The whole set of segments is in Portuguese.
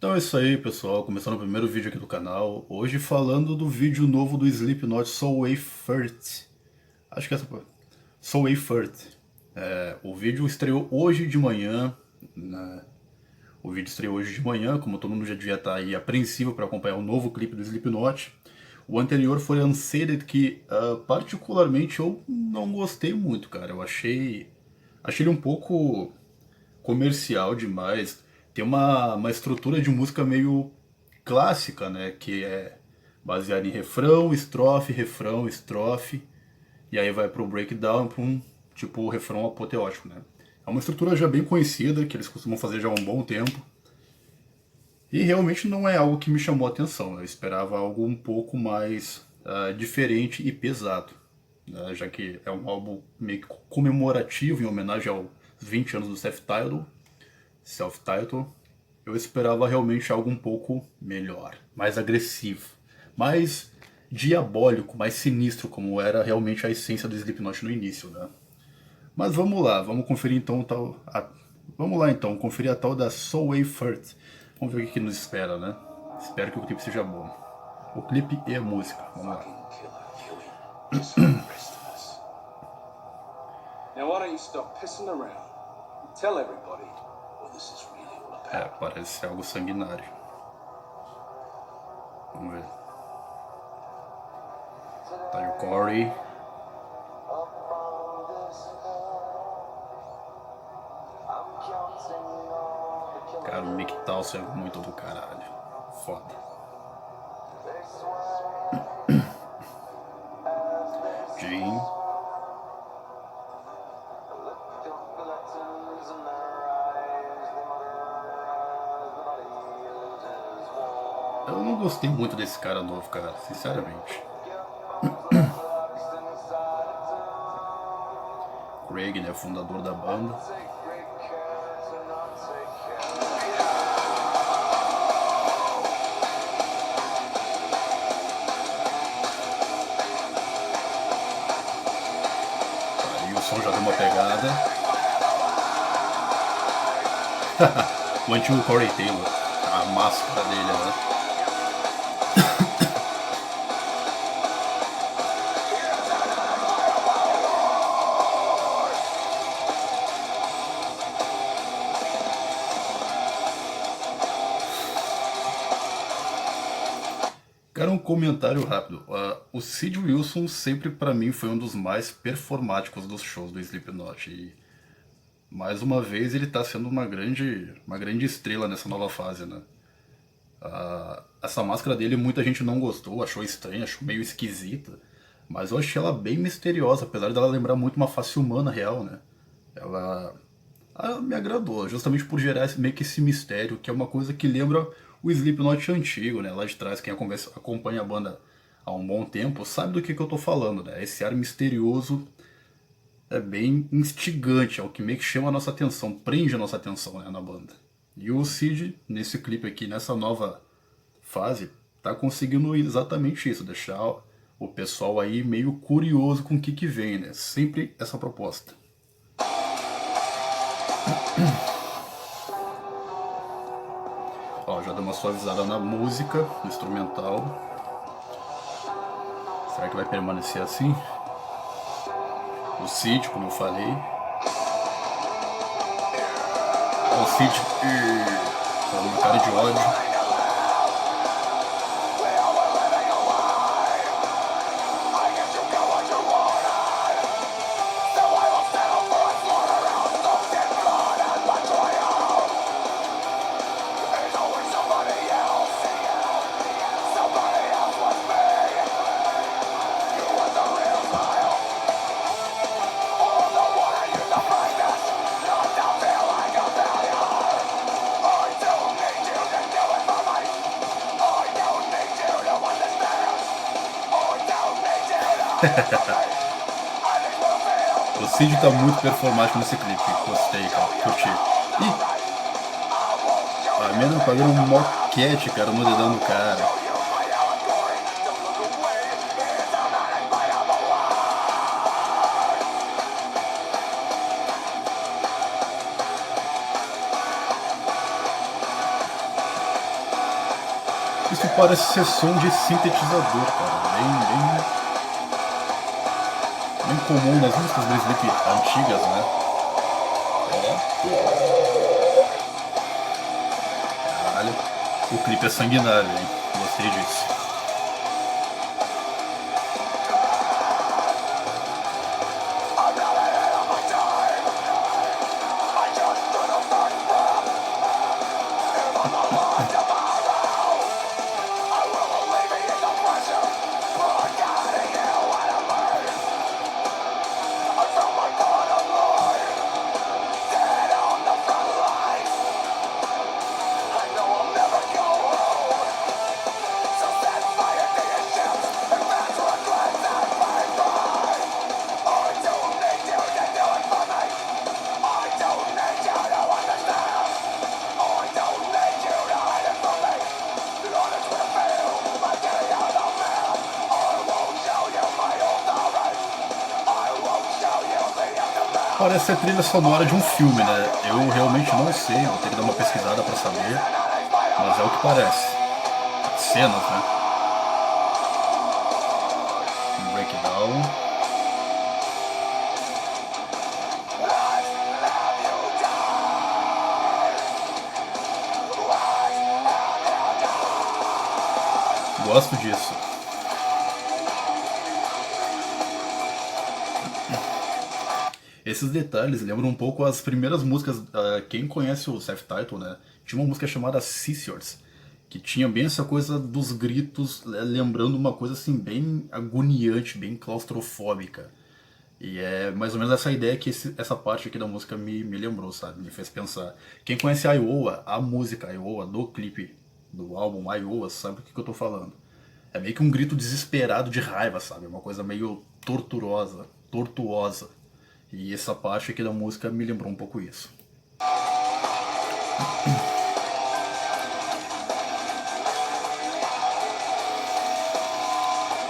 Então é isso aí, pessoal. Começando o primeiro vídeo aqui do canal. Hoje falando do vídeo novo do Slipknot, So Way Furt. Acho que é essa foi. So Way Furt. O vídeo estreou hoje de manhã. né? O vídeo estreou hoje de manhã, como todo mundo já devia estar aí apreensivo para acompanhar o novo clipe do Slipknot. O anterior foi Unsaid, que particularmente eu não gostei muito, cara. Achei ele um pouco comercial demais. Tem uma estrutura de música meio clássica, né? Que é baseada em refrão, estrofe, e aí vai pro breakdown, pra um tipo refrão apoteótico, né? É uma estrutura já bem conhecida, que eles costumam fazer já há um bom tempo. E realmente não é algo que me chamou a atenção. Eu esperava algo um pouco mais diferente e pesado, né? Já que é um álbum meio que comemorativo em homenagem aos 20 anos do Self-Title, eu esperava realmente algo um pouco melhor, mais agressivo, mais diabólico, mais sinistro, como era realmente a essência do Slipknot no início, né? Mas vamos lá, vamos conferir então vamos lá então, conferir a tal da Soul Way Furt. Vamos ver o que nos espera, né? Espero que o clipe seja bom. O clipe e a música, vamos lá. Now why don't you stop pissing around and tell everybody what this is really all about? Parece ser algo sanguinário. Vamos ver. Tá aí o Corey. Cara, o Mick Talson é muito do caralho. Foda. Jane. Eu não gostei muito desse cara novo, cara, sinceramente. Craig, né, fundador da banda. Aí o som já deu uma pegada. O antigo Corey Taylor, a máscara dele, né? Cara, um comentário rápido. O Sid Wilson sempre pra mim foi um dos mais performáticos dos shows do Slipknot. E mais uma vez ele tá sendo uma grande estrela nessa nova fase, né? Essa máscara dele muita gente não gostou, achou estranha, achou meio esquisita. Mas eu achei ela bem misteriosa, apesar dela lembrar muito uma face humana real, né? Ela me agradou, justamente por gerar meio que esse mistério, que é uma coisa que lembra o Slipknot antigo, né? Lá de trás, quem acompanha a banda há um bom tempo sabe do que eu tô falando, né? Esse ar misterioso é bem instigante, é o que meio que chama a nossa atenção, prende a nossa atenção, né, na banda. E o Sid, nesse clipe aqui, nessa nova fase, tá conseguindo exatamente isso, deixar o pessoal aí meio curioso com o que vem, né? Sempre essa proposta. Ó, já deu uma suavizada na música, no instrumental. Será que vai permanecer assim? O Cid, como eu falei. O Cid com uma cara de ódio. O Cid tá muito performático nesse clipe. Gostei, cara. Curti. Ih! A mina pagando um moquete, cara, no dedão do cara. Isso parece ser som de sintetizador, cara. Bem comum nas músicas do Sleep antigas, né? Caralho. O clipe é sanguinário, hein? Gostei disso. Parece ser trilha sonora de um filme, né? Eu realmente não sei, vou ter que dar uma pesquisada pra saber, mas é o que parece. Cenas, né? Breakdown. Gosto disso. Esses detalhes lembram um pouco as primeiras músicas. Quem conhece o Self-Titled, né? Tinha uma música chamada Scissors, que tinha bem essa coisa dos gritos, lembrando uma coisa assim, bem agoniante, bem claustrofóbica. E é mais ou menos essa ideia que essa parte aqui da música me lembrou, sabe? Me fez pensar. Quem conhece Iowa, a música Iowa do clipe do álbum Iowa, sabe o que eu tô falando. É meio que um grito desesperado de raiva, sabe? Uma coisa meio tortuosa. E essa parte aqui da música me lembrou um pouco isso.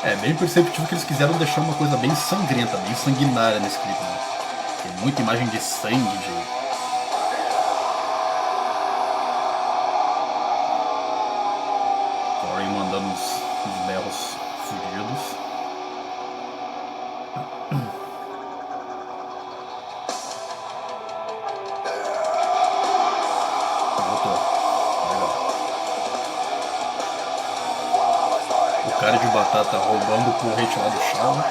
É bem perceptível que eles quiseram deixar uma coisa bem sangrenta, bem sanguinária nesse clipe, né? Tem muita imagem de sangue, de... Corey mandando uns berros fugidos. O cara de batata roubando o corrente lá do chão.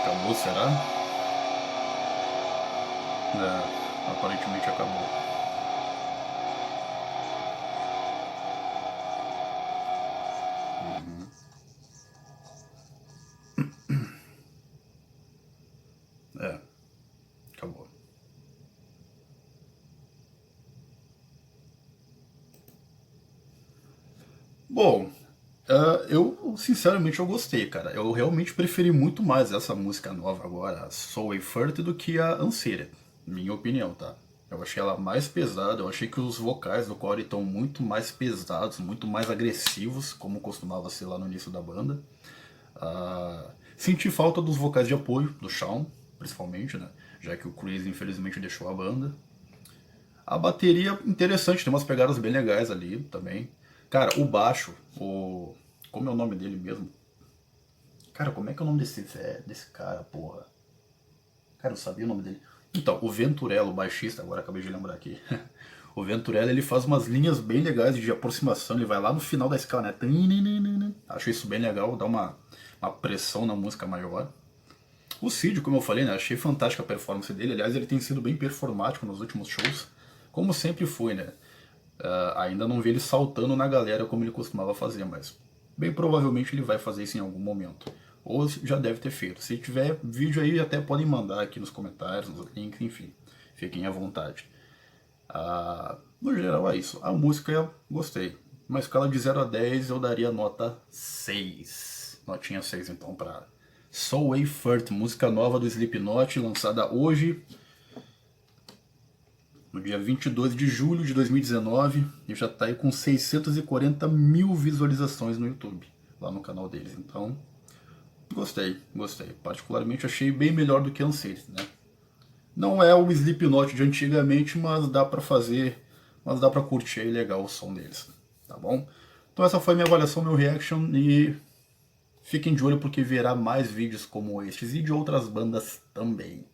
Acabou, será? É, aparentemente acabou. É, acabou. Bom, eu sinceramente eu gostei, cara. Eu realmente preferi muito mais essa música nova agora, a Soul Effort, do que a Unseated, minha opinião, tá? Eu achei ela mais pesada, eu achei que os vocais do Corey estão muito mais pesados, muito mais agressivos, como costumava ser lá no início da banda. Senti falta dos vocais de apoio, do Shawn, principalmente, né? Já que o Chris infelizmente deixou a banda. A bateria, interessante, tem umas pegadas bem legais ali também. Cara, o baixo, o... Como é o nome dele mesmo? Cara, como é que é o nome desse cara, porra? Cara, eu sabia o nome dele. Então, o Venturello, o baixista, agora acabei de lembrar aqui. O Venturello, ele faz umas linhas bem legais de aproximação, ele vai lá no final da escala, né? Acho isso bem legal, dá uma pressão na música maior. O Cid, como eu falei, né? Achei fantástica a performance dele. Aliás, ele tem sido bem performático nos últimos shows. Como sempre foi, né? Ainda não vi ele saltando na galera como ele costumava fazer, mas bem provavelmente ele vai fazer isso em algum momento. Ou já deve ter feito. Se tiver vídeo aí, até podem mandar aqui nos comentários, nos links, enfim. Fiquem à vontade. No geral é isso. A música eu gostei. Uma escala de 0 a 10 eu daria nota 6. Notinha 6 então para So Way Furt, música nova do Slipknot, lançada hoje, no dia 22 de julho de 2019, e já tá aí com 640 mil visualizações no YouTube, lá no canal deles. Então, gostei. Particularmente achei bem melhor do que Unsafe, né? Não é o Slipknot de antigamente, mas dá pra fazer, mas dá pra curtir aí legal o som deles, tá bom? Então essa foi minha avaliação, meu reaction, e fiquem de olho porque verá mais vídeos como estes e de outras bandas também.